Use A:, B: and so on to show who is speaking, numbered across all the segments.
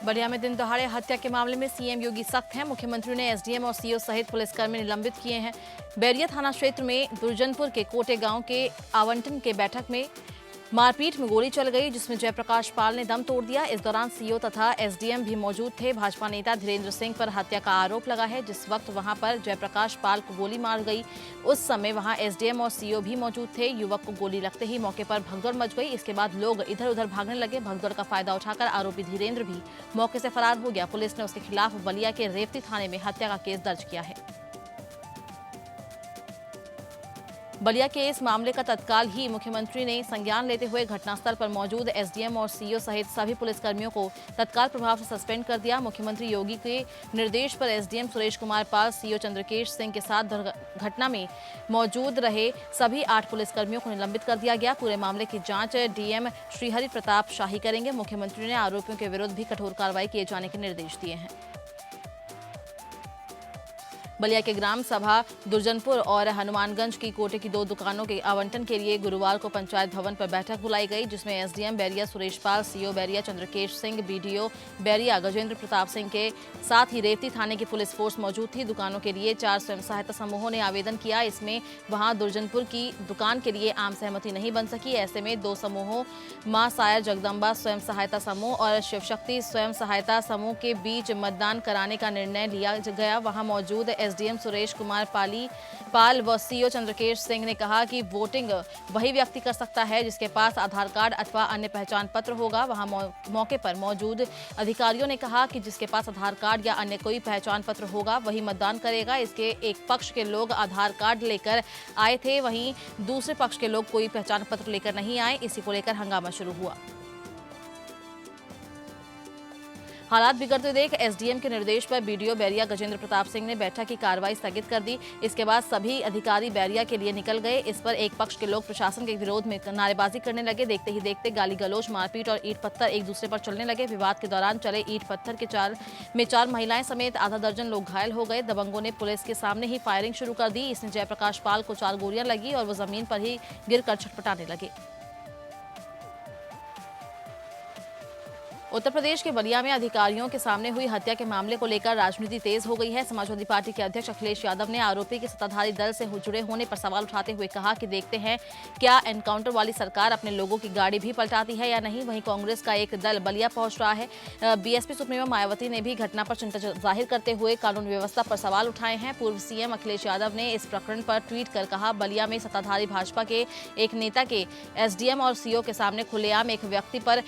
A: बलिया में दिन दहाड़े हत्या के मामले में सीएम योगी सख्त हैं। मुख्यमंत्री ने एसडीएम और सीओ सहित पुलिसकर्मी निलंबित किए हैं। बैरिया थाना क्षेत्र में दुर्जनपुर के कोटे गांव के आवंटन के बैठक में मारपीट में गोली चल गई, जिसमें जयप्रकाश पाल ने दम तोड़ दिया। इस दौरान सीओ तथा एसडीएम भी मौजूद थे। भाजपा नेता धीरेन्द्र सिंह पर हत्या का आरोप लगा है। जिस वक्त वहां पर जयप्रकाश पाल को गोली मार गई, उस समय वहां एसडीएम और सीओ भी मौजूद थे। युवक को गोली लगते ही मौके पर भगदड़ मच गई। इसके बाद लोग इधर उधर भागने लगे। भगदड़ का फायदा उठाकर आरोपी धीरेन्द्र भी मौके से फरार हो गया। पुलिस ने उसके खिलाफ बलिया के रेवती थाने में हत्या का केस दर्ज किया है। बलिया के इस मामले का तत्काल ही मुख्यमंत्री ने संज्ञान लेते हुए घटनास्थल पर मौजूद एसडीएम और सीओ सहित सभी पुलिसकर्मियों को तत्काल प्रभाव से सस्पेंड कर दिया। मुख्यमंत्री योगी के निर्देश पर एसडीएम सुरेश कुमार पाल, सीओ चंद्रकेश सिंह के साथ घटना में मौजूद रहे सभी 8 पुलिसकर्मियों को निलंबित कर दिया गया। पूरे मामले की जांच डीएम श्रीहरि प्रताप शाही करेंगे। मुख्यमंत्री ने आरोपियों के विरुद्ध भी कठोर कार्रवाई किए जाने के निर्देश दिए हैं। बलिया के ग्राम सभा दुर्जनपुर और हनुमानगंज की कोटे की 2 दुकानों के आवंटन के लिए गुरुवार को पंचायत भवन पर बैठक बुलाई गई, जिसमें एसडीएम बैरिया सुरेश पाल, सीओ बैरिया चंद्रकेश सिंह, बीडीओ बैरिया गजेंद्र प्रताप सिंह के साथ ही रेवती थाने की पुलिस फोर्स मौजूद थी। दुकानों के लिए 4 स्वयं सहायता समूहों ने आवेदन किया। इसमें वहां दुर्जनपुर की दुकान के लिए आम सहमति नहीं बन सकी। ऐसे में 2 समूहों मां सायर जगदम्बा स्वयं सहायता समूह और शिवशक्ति स्वयं सहायता समूह के बीच मतदान कराने का निर्णय लिया गया। वहां मौजूद एसडीएम सुरेश कुमार पाल व सीओ चंद्रकेश सिंह ने कहा कि वोटिंग वही व्यक्ति कर सकता है जिसके पास आधार कार्ड अथवा अन्य पहचान पत्र होगा। वहां मौके पर मौजूद अधिकारियों ने कहा कि जिसके पास आधार कार्ड या अन्य कोई पहचान पत्र होगा वही मतदान करेगा। इसके एक पक्ष के लोग आधार कार्ड लेकर आए थे, वहीं दूसरे पक्ष के लोग कोई पहचान पत्र लेकर नहीं आए। इसी को लेकर हंगामा शुरू हुआ। हालात बिगड़ते देख एसडीएम के निर्देश पर बीडीओ बैरिया गजेंद्र प्रताप सिंह ने बैठक की कार्रवाई स्थगित कर दी। इसके बाद सभी अधिकारी बैरिया के लिए निकल गए। इस पर एक पक्ष के लोग प्रशासन के विरोध में नारेबाजी करने लगे। देखते ही देखते गाली गलौज, मारपीट और ईंट पत्थर एक दूसरे पर चलने लगे। विवाद के दौरान चले ईंट पत्थर के 4 महिलाएं समेत आधा दर्जन लोग घायल हो गए। दबंगों ने पुलिस के सामने ही फायरिंग शुरू कर दी। इसमें जयप्रकाश पाल को 4 गोलियां लगी और वो जमीन पर ही गिरकर छटपटाने लगे। उत्तर प्रदेश के बलिया में अधिकारियों के सामने हुई हत्या के मामले को लेकर राजनीति तेज हो गई है। समाजवादी पार्टी के अध्यक्ष अखिलेश यादव ने आरोपी के सत्ताधारी दल से जुड़े होने पर सवाल उठाते हुए कहा कि देखते हैं क्या एनकाउंटर वाली सरकार अपने लोगों की गाड़ी भी पलटाती है या नहीं। वहीं कांग्रेस का एक दल बलिया पहुंच रहा है। बीएसपी सुप्रीमो मायावती ने भी घटना पर चिंता जाहिर करते हुए कानून व्यवस्था पर सवाल उठाए हैं। पूर्व सीएम अखिलेश यादव ने इस प्रकरण पर ट्वीट कर कहा, बलिया में सत्ताधारी भाजपा के एक नेता के एसडीएम और सीओ के सामने खुलेआम एक व्यक्ति पर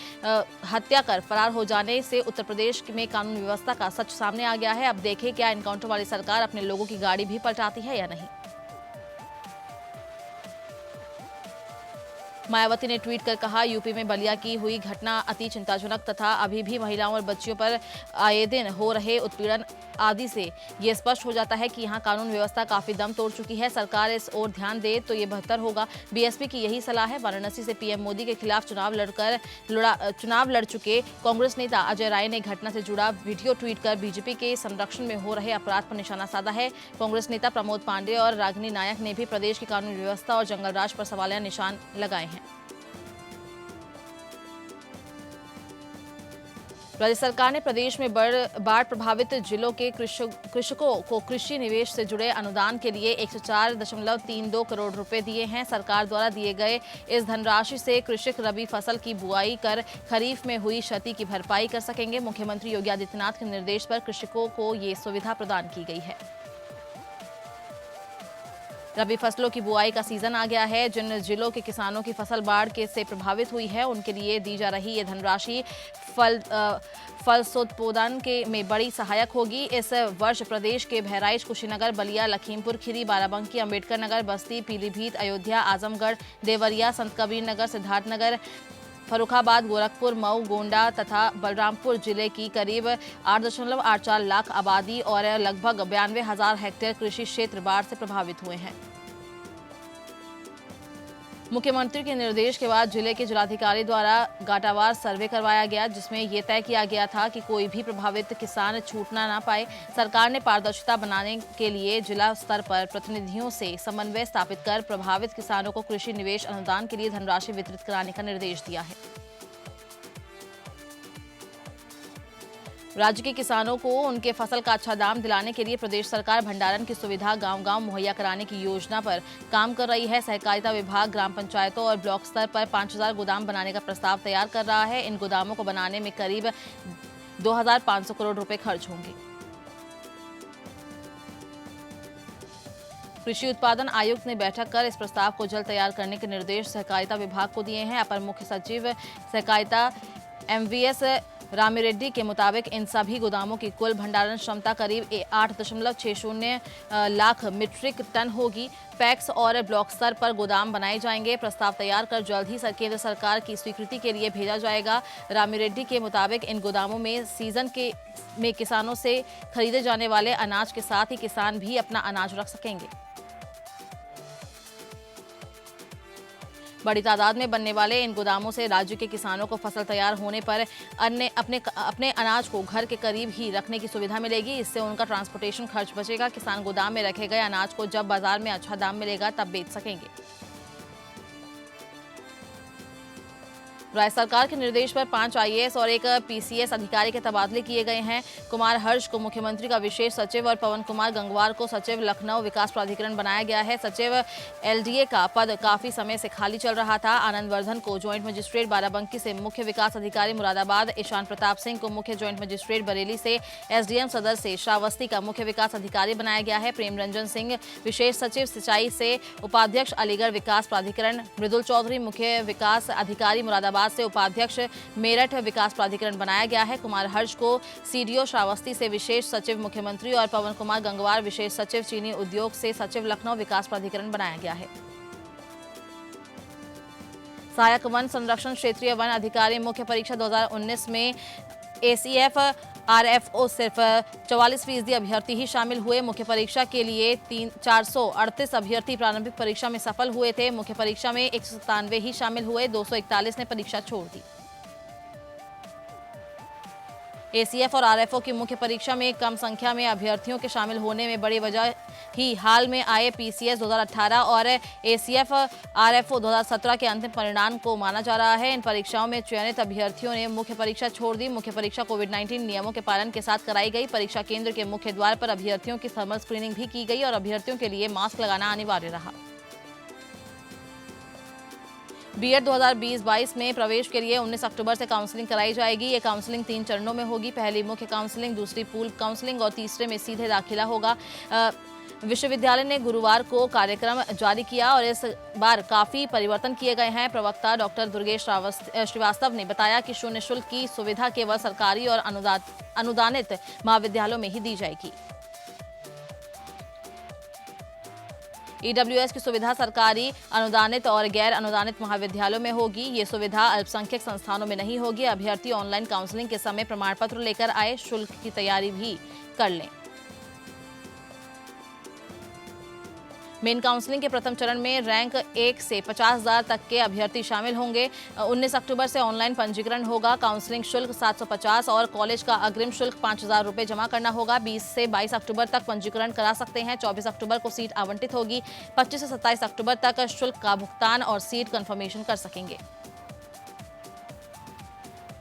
A: हत्या कर फरार हो जाने से उत्तर प्रदेश में कानून व्यवस्था का सच सामने आ गया है। अब देखें क्या एनकाउंटर वाली सरकार अपने लोगों की गाड़ी भी पलटाती है या नहीं। मायावती ने ट्वीट कर कहा, यूपी में बलिया की हुई घटना अति चिंताजनक तथा अभी भी महिलाओं और बच्चियों पर आए दिन हो रहे उत्पीड़न आदि से ये स्पष्ट हो जाता है कि यहाँ कानून व्यवस्था काफी दम तोड़ चुकी है। सरकार इस ओर ध्यान दे तो ये बेहतर होगा। बीएसपी की यही सलाह है। वाराणसी से पीएम मोदी के खिलाफ चुनाव लड़ चुके कांग्रेस नेता अजय राय ने घटना से जुड़ा वीडियो ट्वीट कर बीजेपी के संरक्षण में हो रहे अपराध पर निशाना साधा है। कांग्रेस नेता प्रमोद पांडे और रागिनी नायक ने भी प्रदेश की कानून व्यवस्था और जंगल राज पर सवालिया निशान लगाए हैं। राज्य सरकार ने प्रदेश में बाढ़ प्रभावित जिलों के कृषकों को कृषि निवेश से जुड़े अनुदान के लिए 104.32 करोड़ रुपए दिए हैं। सरकार द्वारा दिए गए इस धनराशि से कृषक रबी फसल की बुआई कर खरीफ में हुई क्षति की भरपाई कर सकेंगे। मुख्यमंत्री योगी आदित्यनाथ के निर्देश पर कृषकों को ये सुविधा प्रदान की गई है। रबी फसलों की बुआई का सीजन आ गया है। जिन जिलों के किसानों की फसल बाढ़ से प्रभावित हुई है उनके लिए दी जा रही ये धनराशि फलसोत्पादन में बड़ी सहायक होगी। इस वर्ष प्रदेश के बहराइच, कुशीनगर, बलिया, लखीमपुर खीरी, बाराबंकी, अंबेडकर नगर, बस्ती, पीलीभीत, अयोध्या, आजमगढ़, देवरिया, संत कबीर नगर, सिद्धार्थनगर, फर्रुखाबाद, गोरखपुर, मऊ, गोंडा तथा बलरामपुर जिले की करीब 8.84 लाख आबादी और लगभग 92,000 हेक्टेयर कृषि क्षेत्र बाढ़ से प्रभावित हुए हैं। मुख्यमंत्री के निर्देश के बाद जिले के जिलाधिकारी द्वारा गाटावार सर्वे करवाया गया, जिसमें यह तय किया गया था कि कोई भी प्रभावित किसान छूटना ना पाए। सरकार ने पारदर्शिता बनाने के लिए जिला स्तर पर प्रतिनिधियों से समन्वय स्थापित कर प्रभावित किसानों को कृषि निवेश अनुदान के लिए धनराशि वितरित कराने का निर्देश दिया है। राज्य के किसानों को उनके फसल का अच्छा दाम दिलाने के लिए प्रदेश सरकार भंडारण की सुविधा गांव-गांव मुहैया कराने की योजना पर काम कर रही है। सहकारिता विभाग ग्राम पंचायतों और ब्लॉक स्तर पर 5000 गोदाम बनाने का प्रस्ताव तैयार कर रहा है। इन गोदामों को बनाने में करीब 2500 करोड़ रुपए खर्च होंगे। कृषि उत्पादन आयुक्त ने बैठक कर इस प्रस्ताव को जल्द तैयार करने के निर्देश सहकारिता विभाग को दिए हैं। अपर मुख्य सचिव सहकारिता MVS रामिरेड्डी के मुताबिक इन सभी गोदामों की कुल भंडारण क्षमता करीब 8.60 लाख मीट्रिक टन होगी। पैक्स और ब्लॉक स्तर पर गोदाम बनाए जाएंगे। प्रस्ताव तैयार कर जल्द ही केंद्र सरकार की स्वीकृति के लिए भेजा जाएगा। रामिरेड्डी के मुताबिक इन गोदामों में सीजन में किसानों से खरीदे जाने वाले अनाज के साथ ही किसान भी अपना अनाज रख सकेंगे। बड़ी तादाद में बनने वाले इन गोदामों से राज्य के किसानों को फसल तैयार होने पर अपने अनाज को घर के करीब ही रखने की सुविधा मिलेगी। इससे उनका ट्रांसपोर्टेशन खर्च बचेगा। किसान गोदाम में रखे गए अनाज को जब बाजार में अच्छा दाम मिलेगा तब बेच सकेंगे। राज्य सरकार के निर्देश पर 5 IAS और 1 PCS अधिकारी के तबादले किए गए हैं। कुमार हर्ष को मुख्यमंत्री का विशेष सचिव और पवन कुमार गंगवार को सचिव लखनऊ विकास प्राधिकरण बनाया गया है। सचिव LDA का पद काफी समय से खाली चल रहा था। आनंद वर्धन को ज्वाइंट मजिस्ट्रेट बाराबंकी से मुख्य विकास अधिकारी मुरादाबाद, ईशान प्रताप सिंह को मुख्य ज्वाइंट मजिस्ट्रेट बरेली से, SDM सदर से श्रावस्ती का मुख्य विकास अधिकारी बनाया गया है। प्रेम रंजन सिंह विशेष सचिव सिंचाई से, उपाध्यक्ष अलीगढ़ विकास प्राधिकरण, मृदुल चौधरी मुख्य विकास अधिकारी मुरादाबाद से उपाध्यक्ष मेरठ विकास प्राधिकरण बनाया गया है। कुमार हर्ष को CDO श्रावस्ती से विशेष सचिव मुख्यमंत्री और पवन कुमार गंगवार विशेष सचिव चीनी उद्योग से सचिव लखनऊ विकास प्राधिकरण बनाया गया है। सहायक वन संरक्षण क्षेत्रीय वन अधिकारी मुख्य परीक्षा 2019 में ACF RFO सिर्फ 44% अभ्यर्थी ही शामिल हुए। मुख्य परीक्षा के लिए 438 अभ्यर्थी प्रारंभिक परीक्षा में सफल हुए थे। मुख्य परीक्षा में 197 ही शामिल हुए, 241 ने परीक्षा छोड़ दी। ACF और RFO की मुख्य परीक्षा में कम संख्या में अभ्यर्थियों के शामिल होने में बड़ी वजह ही हाल में आए PCS 2018 और ACF RFO 2017 के अंतिम परिणाम को माना जा रहा है। इन परीक्षाओं में चयनित अभ्यर्थियों ने मुख्य परीक्षा छोड़ दी। मुख्य परीक्षा कोविड-19 नियमों के पालन के साथ कराई गई। परीक्षा केंद्र के मुख्य द्वार पर अभ्यर्थियों की थर्मल स्क्रीनिंग भी की गई और अभ्यर्थियों के लिए मास्क लगाना अनिवार्य रहा। B.Ed 2020-22 में प्रवेश के लिए 19 अक्टूबर से काउंसलिंग कराई जाएगी। ये काउंसलिंग 3 चरणों में होगी। पहली मुख्य काउंसलिंग, दूसरी पूल काउंसलिंग और तीसरे में सीधे दाखिला होगा। विश्वविद्यालय ने गुरुवार को कार्यक्रम जारी किया और इस बार काफी परिवर्तन किए गए हैं। प्रवक्ता डॉक्टर दुर्गेश श्रीवास्तव ने बताया कि शून्य शुल्क की सुविधा केवल सरकारी और अनुदानित महाविद्यालयों में ही दी जाएगी। EWS की सुविधा सरकारी, अनुदानित और गैर अनुदानित महाविद्यालयों में होगी। ये सुविधा अल्पसंख्यक संस्थानों में नहीं होगी। अभ्यर्थी ऑनलाइन काउंसलिंग के समय प्रमाण पत्र लेकर आए, शुल्क की तैयारी भी कर लें। मेन काउंसलिंग के प्रथम चरण में रैंक 1 से 50,000 तक के अभ्यर्थी शामिल होंगे। 19 अक्टूबर से ऑनलाइन पंजीकरण होगा। काउंसलिंग शुल्क 750 और कॉलेज का अग्रिम शुल्क 5,000 रुपये जमा करना होगा। 20 से 22 अक्टूबर तक पंजीकरण करा सकते हैं। 24 अक्टूबर को सीट आवंटित होगी। 25 से 27 अक्टूबर तक शुल्क का भुगतान और सीट कंफर्मेशन कर सकेंगे।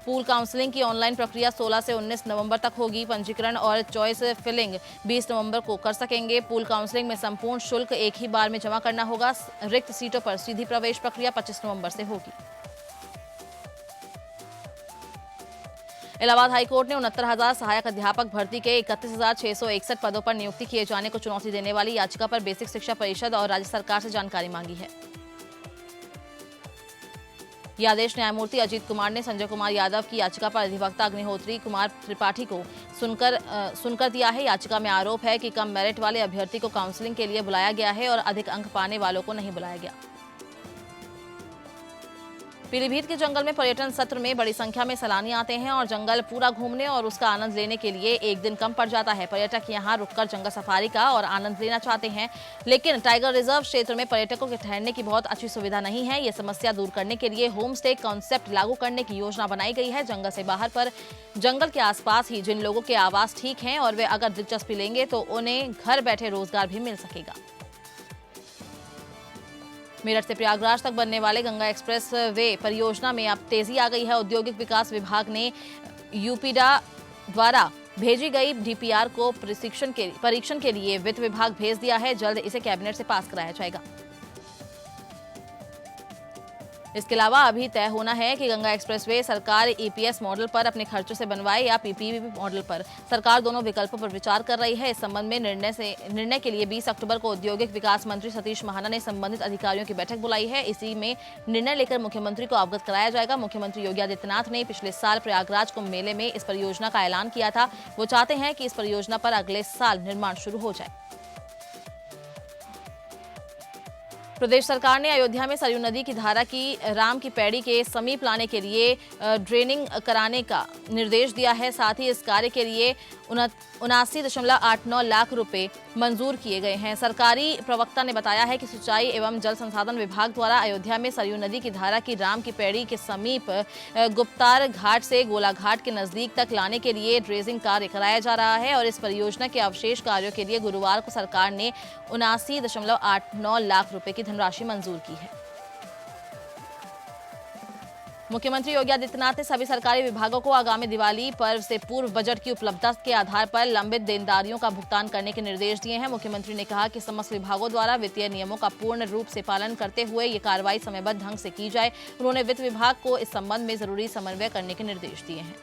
A: पूल काउंसलिंग की ऑनलाइन प्रक्रिया 16 से 19 नवंबर तक होगी। पंजीकरण और चॉइस फिलिंग 20 नवंबर को कर सकेंगे। पूल काउंसलिंग में संपूर्ण शुल्क एक ही बार में जमा करना होगा। रिक्त सीटों पर सीधी प्रवेश प्रक्रिया 25 नवंबर से होगी। इलाहाबाद हाईकोर्ट ने 69,000 सहायक अध्यापक भर्ती के 31,661 पदों पर नियुक्ति किए जाने को चुनौती देने वाली याचिका पर बेसिक शिक्षा परिषद और राज्य सरकार से जानकारी मांगी है। यह आदेश न्यायमूर्ति अजीत कुमार ने संजय कुमार यादव की याचिका पर अधिवक्ता अग्निहोत्री कुमार त्रिपाठी को सुनकर दिया है। याचिका में आरोप है कि कम मेरिट वाले अभ्यर्थी को काउंसलिंग के लिए बुलाया गया है और अधिक अंक पाने वालों को नहीं बुलाया गया। पीलीभीत के जंगल में पर्यटन सत्र में बड़ी संख्या में सैलानी आते हैं और जंगल पूरा घूमने और उसका आनंद लेने के लिए एक दिन कम पड़ जाता है। पर्यटक यहां रुककर जंगल सफारी का और आनंद लेना चाहते हैं, लेकिन टाइगर रिजर्व क्षेत्र में पर्यटकों के ठहरने की बहुत अच्छी सुविधा नहीं है। ये समस्या दूर करने के लिए होम स्टे कॉन्सेप्ट लागू करने की योजना बनाई गई है। जंगल से बाहर पर जंगल के आसपास ही जिन लोगों के आवास ठीक हैं और वे अगर दिलचस्पी लेंगे तो उन्हें घर बैठे रोजगार भी मिल सकेगा। मेरठ से प्रयागराज तक बनने वाले गंगा एक्सप्रेस वे परियोजना में अब तेजी आ गई है। औद्योगिक विकास विभाग ने यूपीडा द्वारा भेजी गई डीपीआर को परीक्षण के लिए वित्त विभाग भेज दिया है। जल्द इसे कैबिनेट से पास कराया जाएगा। इसके अलावा अभी तय होना है कि गंगा एक्सप्रेसवे सरकार ईपीएस मॉडल पर अपने खर्चों से बनवाए या पीपीपी मॉडल पर। सरकार दोनों विकल्पों पर विचार कर रही है। इस संबंध में निर्णय के लिए 20 अक्टूबर को औद्योगिक विकास मंत्री सतीश महाना ने संबंधित अधिकारियों की बैठक बुलाई है। इसी में निर्णय लेकर मुख्यमंत्री को अवगत कराया जाएगा। मुख्यमंत्री योगी आदित्यनाथ ने पिछले साल प्रयागराज कुंभ मेले में इस परियोजना का ऐलान किया था। वो चाहते हैं कि इस परियोजना पर अगले साल निर्माण शुरू हो जाए। प्रदेश सरकार ने अयोध्या में सरयू नदी की धारा की राम की पैड़ी के समीप लाने के लिए ड्रेनिंग कराने का निर्देश दिया है। साथ ही इस कार्य के लिए 79.89 लाख रुपए मंजूर किए गए हैं। सरकारी प्रवक्ता ने बताया है कि सिंचाई एवं जल संसाधन विभाग द्वारा अयोध्या में सरयू नदी की धारा की राम की पैड़ी के समीप गुप्तार घाट से गोला घाट के नजदीक तक लाने के लिए ड्रेजिंग कार्य कराया जा रहा है और इस परियोजना के अवशेष कार्यों के लिए गुरुवार को सरकार ने 79.89 लाख रुपए की धनराशि मंजूर की है। मुख्यमंत्री योगी आदित्यनाथ ने सभी सरकारी विभागों को आगामी दिवाली पर्व से पूर्व बजट की उपलब्धता के आधार पर लंबित देनदारियों का भुगतान करने के निर्देश दिए हैं। मुख्यमंत्री ने कहा कि समस्त विभागों द्वारा वित्तीय नियमों का पूर्ण रूप से पालन करते हुए ये कार्रवाई समयबद्ध ढंग से की जाए। उन्होंने वित्त विभाग को इस संबंध में जरूरी समन्वय करने के निर्देश दिए हैं।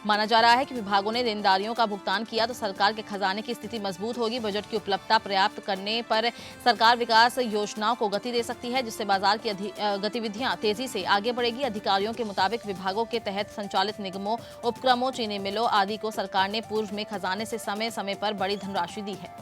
A: माना जा रहा है कि विभागों ने देनदारियों का भुगतान किया तो सरकार के खजाने की स्थिति मजबूत होगी। बजट की उपलब्धता पर्याप्त करने पर सरकार विकास योजनाओं को गति दे सकती है, जिससे बाजार की गतिविधियां तेजी से आगे बढ़ेगी। अधिकारियों के मुताबिक विभागों के तहत संचालित निगमों, उपक्रमों, चीनी मिलों आदि को सरकार ने पूर्व में खजाने से समय समय पर बड़ी धनराशि दी है।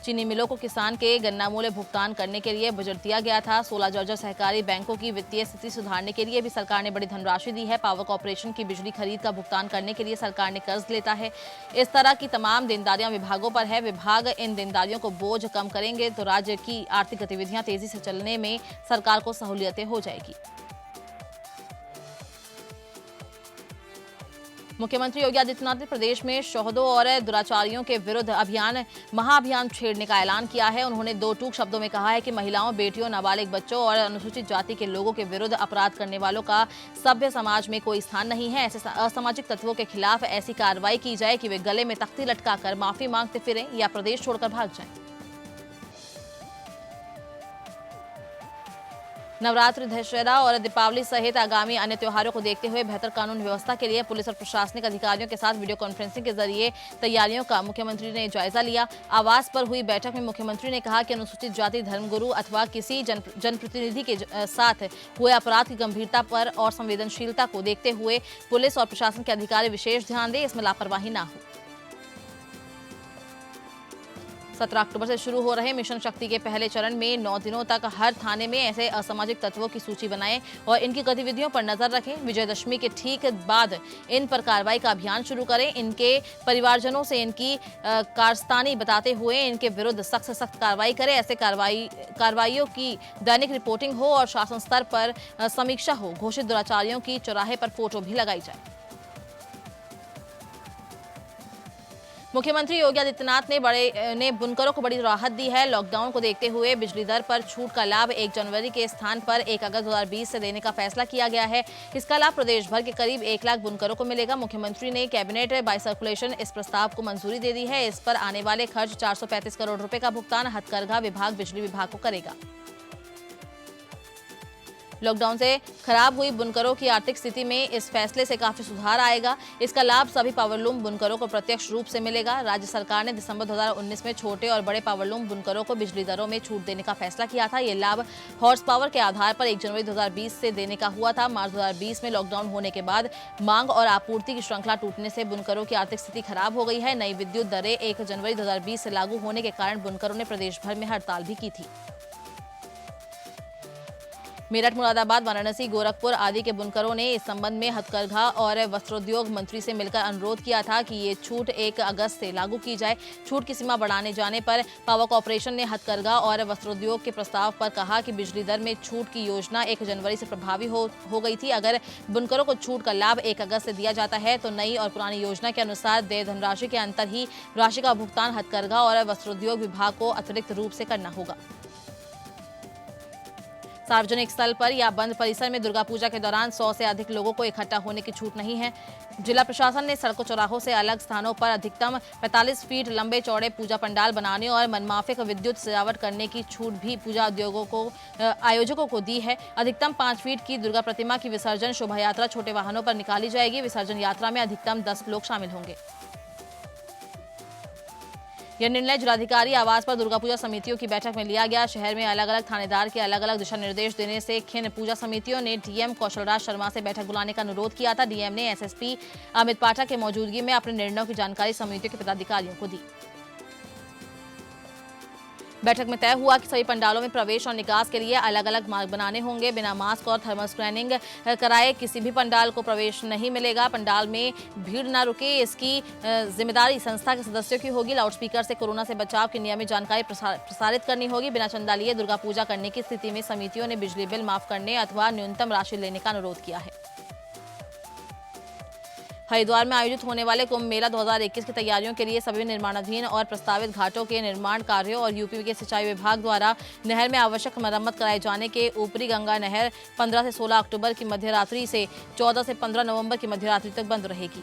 A: चीनी मिलों को किसान के गन्ना मूल्य भुगतान करने के लिए बजट दिया गया था। 16 जर्जर सहकारी बैंकों की वित्तीय स्थिति सुधारने के लिए भी सरकार ने बड़ी धनराशि दी है। पावर कॉर्पोरेशन की बिजली खरीद का भुगतान करने के लिए सरकार ने कर्ज लेता है। इस तरह की तमाम देनदारियां विभागों पर है। विभाग इन देनदारियों को बोझ कम करेंगे तो राज्य की आर्थिक गतिविधियां तेजी से चलने में सरकार को सहूलियतें हो जाएगी। मुख्यमंत्री योगी आदित्यनाथ ने प्रदेश में शोहदों और दुराचारियों के विरुद्ध महाअभियान छेड़ने का ऐलान किया है। उन्होंने दो टूक शब्दों में कहा है कि महिलाओं, बेटियों, नाबालिग बच्चों और अनुसूचित जाति के लोगों के विरुद्ध अपराध करने वालों का सभ्य समाज में कोई स्थान नहीं है। ऐसे असामाजिक तत्वों के खिलाफ ऐसी कार्रवाई की जाए कि वे गले में तख्ती लटकाकर माफी मांगते फिरें या प्रदेश छोड़कर भाग जाएं। नवरात्रि, दशहरा और दीपावली सहित आगामी अन्य त्योहारों को देखते हुए बेहतर कानून व्यवस्था के लिए पुलिस और प्रशासनिक अधिकारियों के साथ वीडियो कॉन्फ्रेंसिंग के जरिए तैयारियों का मुख्यमंत्री ने जायजा लिया। आवास पर हुई बैठक में मुख्यमंत्री ने कहा कि अनुसूचित जाति धर्मगुरु अथवा किसी जनप्रतिनिधि के साथ हुए अपराध की गंभीरता पर और संवेदनशीलता को देखते हुए पुलिस और प्रशासन के अधिकारी विशेष ध्यान दें, इसमें लापरवाही न हो। 17 अक्टूबर से शुरू हो रहे मिशन शक्ति के पहले चरण में 9 दिनों तक हर थाने में ऐसे असामाजिक तत्वों की सूची बनाएं और इनकी गतिविधियों पर नजर रखें। विजयदशमी के ठीक बाद इन पर कार्रवाई का अभियान शुरू करें। इनके परिवारजनों से इनकी कारस्तानी बताते हुए इनके विरुद्ध सख्त से सख्त कार्रवाई करें। ऐसे कार्रवाइयों की दैनिक रिपोर्टिंग हो और शासन स्तर पर समीक्षा हो। घोषित दुराचारियों की चौराहे पर फोटो भी लगाई जाए। मुख्यमंत्री योगी आदित्यनाथ ने बुनकरों को बड़ी राहत दी है। लॉकडाउन को देखते हुए बिजली दर पर छूट का लाभ 1 जनवरी के स्थान पर 1 अगस्त 2020 से देने का फैसला किया गया है। इसका लाभ प्रदेश भर के करीब 1 लाख बुनकरों को मिलेगा। मुख्यमंत्री ने कैबिनेट बाय सर्कुलेशन इस प्रस्ताव को मंजूरी दे दी है। इस पर आने वाले खर्च 435 करोड़ रुपए का भुगतान हथकरघा विभाग, बिजली विभाग को करेगा। लॉकडाउन से खराब हुई बुनकरों की आर्थिक स्थिति में इस फैसले से काफी सुधार आएगा। इसका लाभ सभी पावरलूम बुनकरों को प्रत्यक्ष रूप से मिलेगा। राज्य सरकार ने दिसंबर 2019 में छोटे और बड़े पावरलूम बुनकरों को बिजली दरों में छूट देने का फैसला किया था। ये लाभ हॉर्स पावर के आधार पर 1 जनवरी 2020 से देने का हुआ था। मार्च 2020 में लॉकडाउन होने के बाद मांग और आपूर्ति की श्रृंखला टूटने से बुनकरों की आर्थिक स्थिति खराब हो गई है। नई विद्युत दरें 1 जनवरी 2020 से लागू होने के कारण बुनकरों ने प्रदेश भर में हड़ताल भी की थी। मेरठ, मुरादाबाद, वाराणसी, गोरखपुर आदि के बुनकरों ने इस संबंध में हथकरघा और वस्त्रोद्योग मंत्री से मिलकर अनुरोध किया था कि ये छूट 1 अगस्त से लागू की जाए। छूट की सीमा बढ़ाने जाने पर पावर कॉर्पोरेशन ने हथकरघा और वस्त्रोद्योग के प्रस्ताव पर कहा कि बिजली दर में छूट की योजना 1 जनवरी से प्रभावी हो गई थी। अगर बुनकरों को छूट का लाभ 1 अगस्त से दिया जाता है तो नई और पुरानी योजना के अनुसार देय धनराशि के अंतर ही राशि का भुगतान हथकरघा और वस्त्रोद्योग विभाग को अतिरिक्त रूप से करना होगा। सार्वजनिक स्थल पर या बंद परिसर में दुर्गा पूजा के दौरान 100 से अधिक लोगों को इकट्ठा होने की छूट नहीं है। जिला प्रशासन ने सड़कों चौराहों से अलग स्थानों पर अधिकतम 45 फीट लंबे चौड़े पूजा पंडाल बनाने और मनमाफिक विद्युत सजावट करने की छूट भी पूजा उद्योगों को आयोजकों को दी है। अधिकतम 5 फीट की दुर्गा प्रतिमा की विसर्जन शोभा यात्रा छोटे वाहनों पर निकाली जाएगी। विसर्जन यात्रा में अधिकतम 10 लोग शामिल होंगे। यह निर्णय जिलाधिकारी आवास पर दुर्गा पूजा समितियों की बैठक में लिया गया। शहर में अलग अलग थानेदार के अलग अलग दिशा निर्देश देने से खिन्न पूजा समितियों ने डीएम कौशलराज शर्मा से बैठक बुलाने का अनुरोध किया था। डीएम ने एसएसपी अमित पाठक के मौजूदगी में अपने निर्णयों की जानकारी समितियों के पदाधिकारियों को दी। बैठक में तय हुआ कि सभी पंडालों में प्रवेश और निकास के लिए अलग अलग मार्ग बनाने होंगे। बिना मास्क और थर्मल स्कैनिंग कराए किसी भी पंडाल को प्रवेश नहीं मिलेगा। पंडाल में भीड़ न रुके, इसकी जिम्मेदारी संस्था के सदस्यों की होगी। लाउडस्पीकर से कोरोना से बचाव की नियमित जानकारी प्रसारित करनी होगी। बिना चंदा लिए दुर्गा पूजा करने की स्थिति में समितियों ने बिजली बिल माफ करने अथवा न्यूनतम राशि लेने का अनुरोध किया है। हरिद्वार में आयोजित होने वाले कुंभ मेला 2021 की तैयारियों के लिए सभी निर्माणाधीन और प्रस्तावित घाटों के निर्माण कार्यों और यूपी के सिंचाई विभाग द्वारा नहर में आवश्यक मरम्मत कराए जाने के ऊपरी गंगा नहर 15 से 16 अक्टूबर की मध्यरात्रि से 14 से 15 नवंबर की मध्यरात्रि तक बंद रहेगी।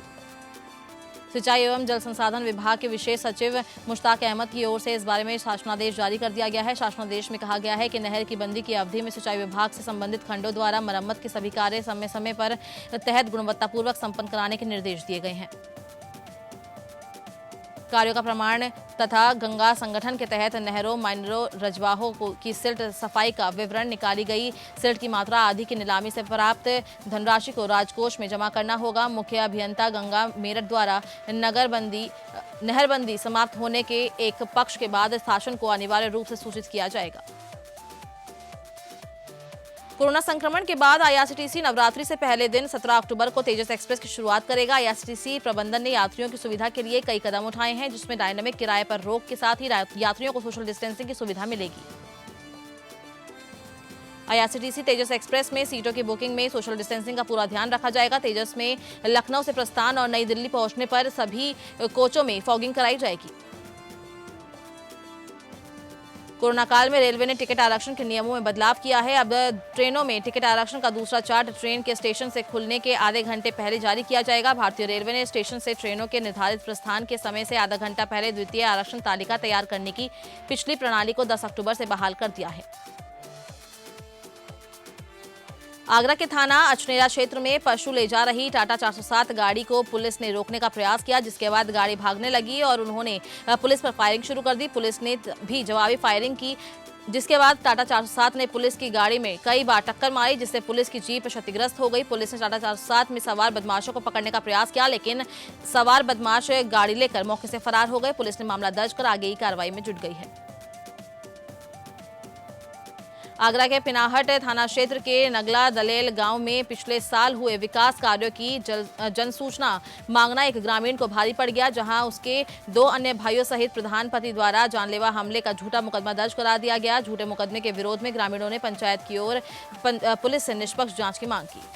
A: सिंचाई एवं जल संसाधन विभाग के विशेष सचिव मुश्ताक अहमद की ओर से इस बारे में शासनादेश जारी कर दिया गया है। शासनादेश में कहा गया है कि नहर की बंदी की अवधि में सिंचाई विभाग से संबंधित खंडों द्वारा मरम्मत के सभी कार्य समय समय पर तहत गुणवत्तापूर्वक संपन्न कराने के निर्देश दिए गए हैं। कार्यों का प्रमाण तथा गंगा संगठन के तहत नहरों, माइनरों, रजवाहों की सिल्ट सफाई का विवरण निकाली गई सिल्ट की मात्रा आदि की नीलामी से प्राप्त धनराशि को राजकोष में जमा करना होगा। मुख्य अभियंता गंगा मेरठ द्वारा नहरबंदी समाप्त होने के एक पक्ष के बाद शासन को अनिवार्य रूप से सूचित किया जाएगा। कोरोना संक्रमण के बाद आईआरसीटीसी नवरात्रि से पहले दिन 17 अक्टूबर को तेजस एक्सप्रेस की शुरुआत करेगा। आईआरसीटीसी प्रबंधन ने यात्रियों की सुविधा के लिए कई कदम उठाए हैं, जिसमें डायनामिक किराए पर रोक के साथ ही यात्रियों को सोशल डिस्टेंसिंग की सुविधा मिलेगी। आईआरसीटीसी तेजस एक्सप्रेस में सीटों की बुकिंग में सोशल डिस्टेंसिंग का पूरा ध्यान रखा जाएगा। तेजस में लखनऊ से प्रस्थान और नई दिल्ली पहुंचने पर सभी कोचों में फॉगिंग कराई जाएगी। कोरोना काल में रेलवे ने टिकट आरक्षण के नियमों में बदलाव किया है। अब ट्रेनों में टिकट आरक्षण का दूसरा चार्ट ट्रेन के स्टेशन से खुलने के आधे घंटे पहले जारी किया जाएगा। भारतीय रेलवे ने स्टेशन से ट्रेनों के निर्धारित प्रस्थान के समय से आधा घंटा पहले द्वितीय आरक्षण तालिका तैयार करने की पिछली प्रणाली को 10 अक्टूबर से बहाल कर दिया है। आगरा के थाना अचनेरा क्षेत्र में पशु ले जा रही टाटा 407 गाड़ी को पुलिस ने रोकने का प्रयास किया, जिसके बाद गाड़ी भागने लगी और उन्होंने पुलिस पर फायरिंग शुरू कर दी। पुलिस ने भी जवाबी फायरिंग की, जिसके बाद टाटा 407 ने पुलिस की गाड़ी में कई बार टक्कर मारी, जिससे पुलिस की जीप क्षतिग्रस्त हो गई। पुलिस ने टाटा 407 में सवार बदमाशों को पकड़ने का प्रयास किया, लेकिन सवार बदमाश गाड़ी लेकर मौके से फरार हो गए। पुलिस ने मामला दर्ज कर आगे की कार्रवाई में जुट गई है। आगरा के पिनाहट थाना क्षेत्र के नगला दलेल गांव में पिछले साल हुए विकास कार्यों की जनसूचना मांगना एक ग्रामीण को भारी पड़ गया, जहां उसके 2 अन्य भाइयों सहित प्रधान पति द्वारा जानलेवा हमले का झूठा मुकदमा दर्ज करा दिया गया। झूठे मुकदमे के विरोध में ग्रामीणों ने पंचायत की ओर पुलिस से निष्पक्ष जांच की मांग की।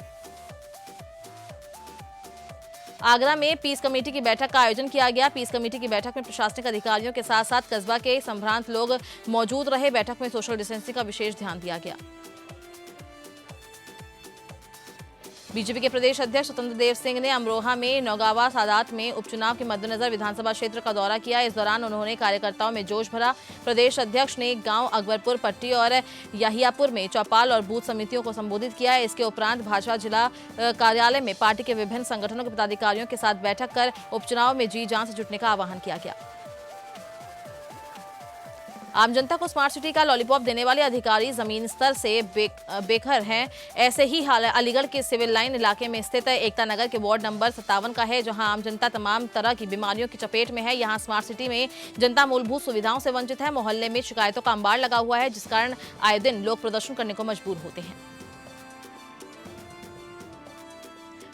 A: आगरा में पीस कमेटी की बैठक का आयोजन किया गया। पीस कमेटी की बैठक में प्रशासनिक अधिकारियों के साथ साथ कस्बा के संभ्रांत लोग मौजूद रहे। बैठक में सोशल डिस्टेंसिंग का विशेष ध्यान दिया गया। बीजेपी के प्रदेश अध्यक्ष स्वतंत्र देव सिंह ने अमरोहा में नौगावा सादात में उपचुनाव के मद्देनजर विधानसभा क्षेत्र का दौरा किया। इस दौरान उन्होंने कार्यकर्ताओं में जोश भरा। प्रदेश अध्यक्ष ने गांव अकबरपुर पट्टी और याहियापुर में चौपाल और बूथ समितियों को संबोधित किया। इसके उपरांत भाजपा जिला कार्यालय में पार्टी के विभिन्न संगठनों के पदाधिकारियों के साथ बैठक कर उपचुनाव में जी जान से जुटने का आह्वान किया गया। आम जनता को स्मार्ट सिटी का लॉलीपॉप देने वाले अधिकारी जमीन स्तर से बेखबर हैं। ऐसे ही हाल अलीगढ़ के सिविल लाइन इलाके में स्थित एकता नगर के वार्ड नंबर 57 का है, जहां आम जनता तमाम तरह की बीमारियों की चपेट में है। यहां स्मार्ट सिटी में जनता मूलभूत सुविधाओं से वंचित है। मोहल्ले में शिकायतों का अंबार लगा हुआ है, जिस कारण आए दिन लोग प्रदर्शन करने को मजबूर होते हैं।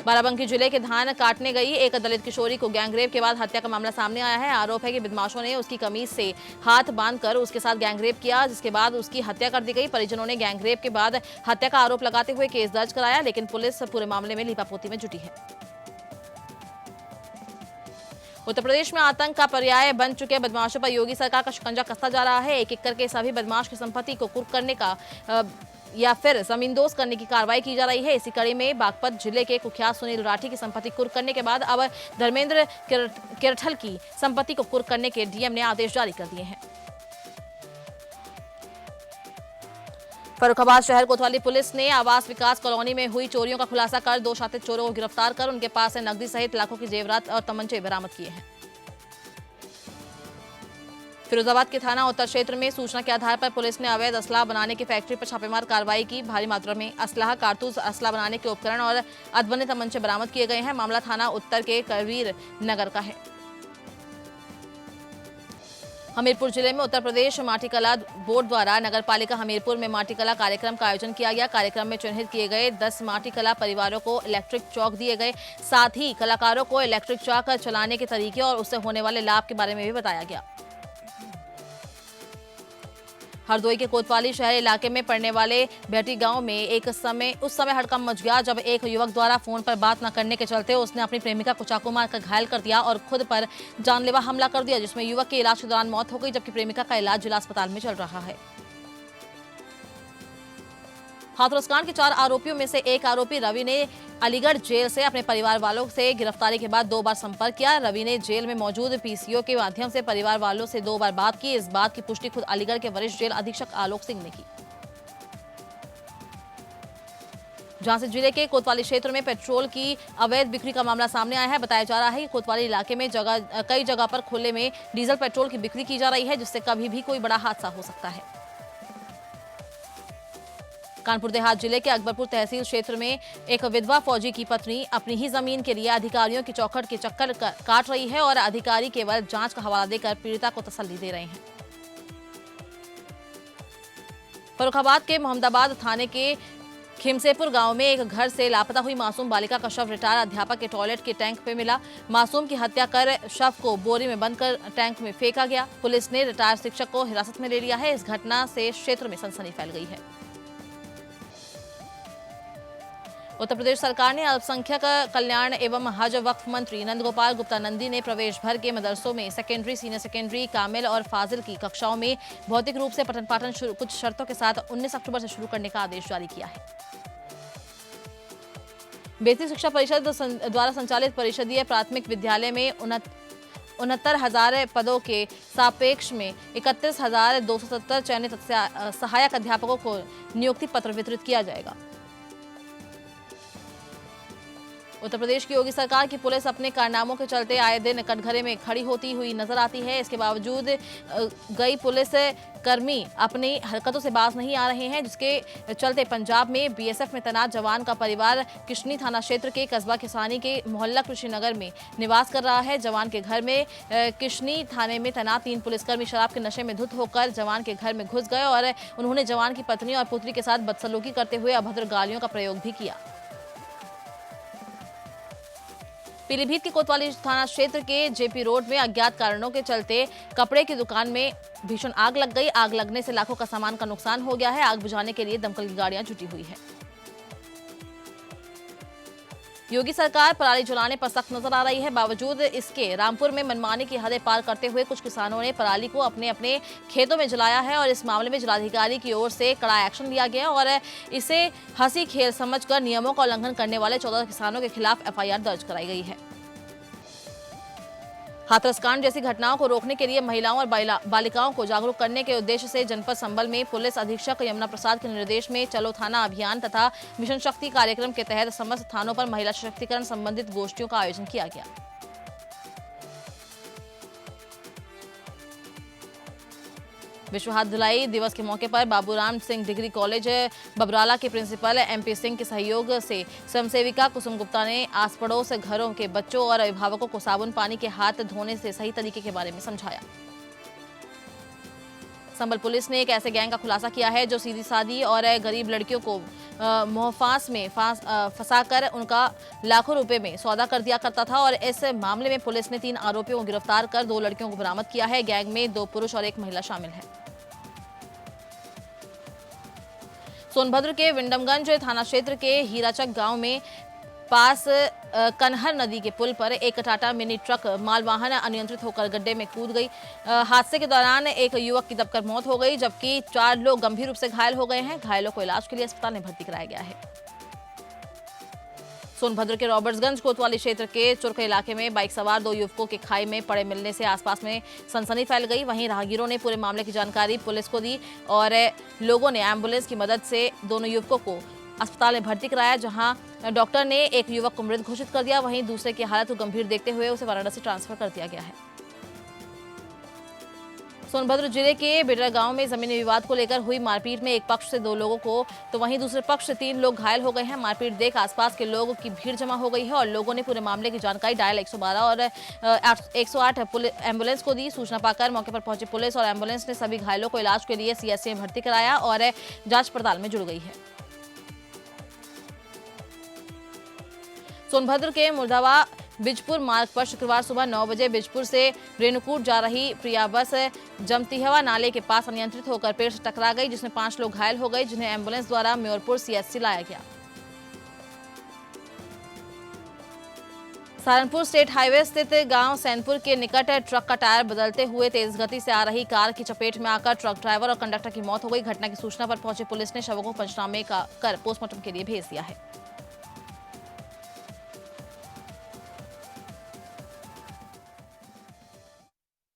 A: बाराबंकी जिले के धान काटने गई एक दलित किशोरी को गैंगरेप के बाद हत्या का मामला सामने आया है। आरोप है कि बदमाशों ने उसकी कमीज से हाथ बांधकर उसके साथ गैंगरेप किया, जिसके बाद उसकी हत्या कर दी गई। परिजनों ने गैंगरेप के बाद हत्या का आरोप लगाते हुए केस दर्ज कराया, लेकिन पुलिस पूरे मामले में लीपापोती में जुटी है। उत्तर प्रदेश में आतंक का पर्याय बन चुके बदमाशों पर योगी सरकार का शिकंजा कसता जा रहा है। एक एक करके सभी बदमाश की संपत्ति को कुर्क करने का या फिर जमींदोज करने की कार्रवाई की जा रही है। इसी कड़ी में बागपत जिले के कुख्यात सुनील राठी की संपत्ति कुर्क करने के बाद अब धर्मेंद्र किरठल की संपत्ति को कुर्क करने के डीएम ने आदेश जारी कर दिए हैं। फर्रुखाबाद शहर कोतवाली पुलिस ने आवास विकास कॉलोनी में हुई चोरियों का खुलासा कर 2 शातित चोरों को गिरफ्तार कर उनके पास से नकदी सहित लाखों की जेवरात और तमंचे बरामद किए हैं। फिरोजाबाद के थाना उत्तर क्षेत्र में सूचना के आधार पर पुलिस ने अवैध असलाह बनाने की फैक्ट्री पर छापेमार कार्रवाई की। भारी मात्रा में असलाह, कारतूस, असलाह बनाने के उपकरण और अधबने तमंचे बरामद किए गए हैं। मामला थाना उत्तर के करवीर नगर का है। हमीरपुर जिले में उत्तर प्रदेश माटी कला बोर्ड द्वारा नगर पालिका हमीरपुर में माटी कला कार्यक्रम का आयोजन किया गया। कार्यक्रम में चिन्हित किए गए 10 माटी कला परिवारों को इलेक्ट्रिक चौक दिए गए। साथ ही कलाकारों को इलेक्ट्रिक चौक चलाने के तरीके और उससे होने वाले लाभ के बारे में भी बताया गया। हरदोई के कोतवाली शहर इलाके में पड़ने वाले बेटी गांव में उस समय हड़कंप मच गया जब एक युवक द्वारा फोन पर बात न करने के चलते उसने अपनी प्रेमिका को चाकू मारकर घायल कर दिया और खुद पर जानलेवा हमला कर दिया, जिसमें युवक के इलाज के दौरान मौत हो गई, जबकि प्रेमिका का इलाज जिला अस्पताल में चल रहा है। हाथरस कांड के 4 आरोपियों में से एक आरोपी रवि ने अलीगढ़ जेल से अपने परिवार वालों से गिरफ्तारी के बाद 2 बार संपर्क किया। रवि ने जेल में मौजूद पीसीओ के माध्यम से परिवार वालों से 2 बार बात की। इस बात की पुष्टि खुद अलीगढ़ के वरिष्ठ जेल अधीक्षक आलोक सिंह ने की। झांसी जिले के कोतवाली क्षेत्र में पेट्रोल की अवैध बिक्री का मामला सामने आया है। बताया जा रहा है कि कोतवाली इलाके में कई जगह पर खुले में डीजल पेट्रोल की बिक्री की जा रही है, जिससे कभी भी कोई बड़ा हादसा हो सकता है। कानपुर देहात जिले के अकबरपुर तहसील क्षेत्र में एक विधवा फौजी की पत्नी अपनी ही जमीन के लिए अधिकारियों की चौखट के चक्कर काट रही है और अधिकारी केवल जांच का हवाला देकर पीड़िता को तसल्ली दे रहे हैं। फर्रुखाबाद के मोहम्मदाबाद थाने के खिमसेपुर गांव में एक घर से लापता हुई मासूम बालिका का शव रिटायर अध्यापक के टॉयलेट के टैंक पे मिला। मासूम की हत्या कर शव को बोरी में बंद कर टैंक में फेंका गया। पुलिस ने रिटायर शिक्षक को हिरासत में ले लिया है। इस घटना से क्षेत्र में सनसनी फैल गई है। उत्तर प्रदेश सरकार ने अल्पसंख्यक कल्याण एवं हज वक्फ मंत्री नंदगोपाल गुप्ता नंदी ने प्रवेश भर के मदरसों में सेकेंडरी, सीनियर सेकेंडरी, कामिल और फाजिल की कक्षाओं में भौतिक रूप से पठन पाठन कुछ शर्तों के साथ 19 अक्टूबर से शुरू करने का आदेश जारी किया है। बेसिक शिक्षा परिषद द्वारा संचालित परिषदीय प्राथमिक विद्यालय में 69,000 पदों के सापेक्ष में 31,270 चयनित सहायक अध्यापकों को नियुक्ति पत्र वितरित किया जाएगा। उत्तर प्रदेश की योगी सरकार की पुलिस अपने कारनामों के चलते आए दिन कटघरे में खड़ी होती हुई नजर आती है। इसके बावजूद कई पुलिस कर्मी अपनी हरकतों से बाज नहीं आ रहे हैं, जिसके चलते पंजाब में बीएसएफ में तैनात जवान का परिवार किशनी थाना क्षेत्र के कस्बा किसानी के मोहल्ला कृषि नगर में निवास कर रहा है। जवान के घर में किशनी थाने में तैनात 3 पुलिसकर्मी शराब के नशे में धुत होकर जवान के घर में घुस गए और उन्होंने जवान की पत्नी और पुत्री के साथ बदसलूकी करते हुए अभद्र गालियों का प्रयोग भी किया। पीलीभीत के कोतवाली थाना क्षेत्र के जेपी रोड में अज्ञात कारणों के चलते कपड़े की दुकान में भीषण आग लग गई। आग लगने से लाखों का सामान का नुकसान हो गया है। आग बुझाने के लिए दमकल की गाड़ियां जुटी हुई है। योगी सरकार पराली जलाने पर सख्त नजर आ रही है। बावजूद इसके रामपुर में मनमानी की हदें पार करते हुए कुछ किसानों ने पराली को अपने अपने खेतों में जलाया है और इस मामले में जिलाधिकारी की ओर से कड़ा एक्शन लिया गया और इसे हंसी खेल समझकर नियमों का उल्लंघन करने वाले 14 किसानों के खिलाफ एफआईआर दर्ज कराई गई है। हाथरस कांड जैसी घटनाओं को रोकने के लिए महिलाओं और बालिकाओं को जागरूक करने के उद्देश्य से जनपद संबल में पुलिस अधीक्षक यमुना प्रसाद के निर्देश में चलो थाना अभियान तथा मिशन शक्ति कार्यक्रम के तहत समस्त थानों पर महिला सशक्तिकरण संबंधित गोष्ठियों का आयोजन किया गया। विश्व हाथ धुलाई दिवस के मौके पर बाबूराम सिंह डिग्री कॉलेज बबराला के प्रिंसिपल एमपी सिंह के सहयोग से स्वयंसेविका कुसुम गुप्ता ने आस पड़ोस घरों के बच्चों और अभिभावकों को साबुन पानी के हाथ धोने से सही तरीके के बारे में समझाया। संबल पुलिस ने एक ऐसे गैंग का खुलासा किया है जो सीधी सादी और गरीब लड़कियों को मोहफांस में फंसाकर उनका लाखों रुपए में सौदा कर दिया करता था और इस मामले में पुलिस ने 3 आरोपियों को गिरफ्तार कर 2 लड़कियों को बरामद किया है। गैंग में 2 पुरुष और 1 महिला शामिल है। सोनभद्र के विंडमगंज थाना क्षेत्र के हीराचक गांव में पास कन्हर नदी के पुल पर एक टाटा मिनी ट्रक मालवाहन अनियंत्रित होकर गड्ढे में कूद गई। हादसे के दौरान एक युवक की दबकर मौत हो गई, जबकि 4 लोग गंभीर रूप से घायल हो गए हैं। घायलों को इलाज के लिए अस्पताल में भर्ती कराया गया है। सोनभद्र के रॉबर्ट्सगंज कोतवाली क्षेत्र के चुरक इलाके में बाइक सवार 2 युवकों के खाई में पड़े मिलने से आसपास में सनसनी फैल गई। वहीं राहगीरों ने पूरे मामले की जानकारी पुलिस को दी और लोगों ने एम्बुलेंस की मदद से दोनों युवकों को अस्पताल में भर्ती कराया, जहां डॉक्टर ने एक युवक को मृत घोषित कर दिया। वहीं दूसरे की हालत को गंभीर देखते हुए उसे वाराणसी ट्रांसफर कर दिया गया है। सोनभद्र जिले के बिडरा गांव में जमीनी विवाद को लेकर हुई मारपीट में एक पक्ष से 2 लोगों को तो वहीं दूसरे पक्ष से 3 लोग घायल हो गए हैं। मारपीट देख आसपास के लोगों की भीड़ जमा हो गई है और लोगों ने पूरे मामले की जानकारी डायल 112 और 108 एम्बुलेंस को दी। सूचना पाकर मौके पर पहुंची पुलिस और एम्बुलेंस ने सभी घायलों को इलाज के लिए सीएचसी में भर्ती कराया और जांच पड़ताल में जुड़ गई है। सोनभद्र के मुर्दावा बिजपुर मार्ग पर शुक्रवार सुबह 9 बजे बिजपुर से रेणुकूट जा रही प्रिया बस जमतिहवा नाले के पास अनियंत्रित होकर पेड़ से टकरा गई, जिसमें 5 लोग घायल हो गए, जिन्हें एम्बुलेंस द्वारा म्योरपुर सीएचसी लाया गया। सहारनपुर स्टेट हाईवे स्थित गांव सैनपुर के निकट ट्रक का टायर बदलते हुए तेज गति से आ रही कार की चपेट में आकर ट्रक ड्राइवर और कंडक्टर की मौत हो गई। घटना की सूचना पर पहुंची पुलिस ने शवों को पंचनामे कर पोस्टमार्टम के लिए भेज दिया है।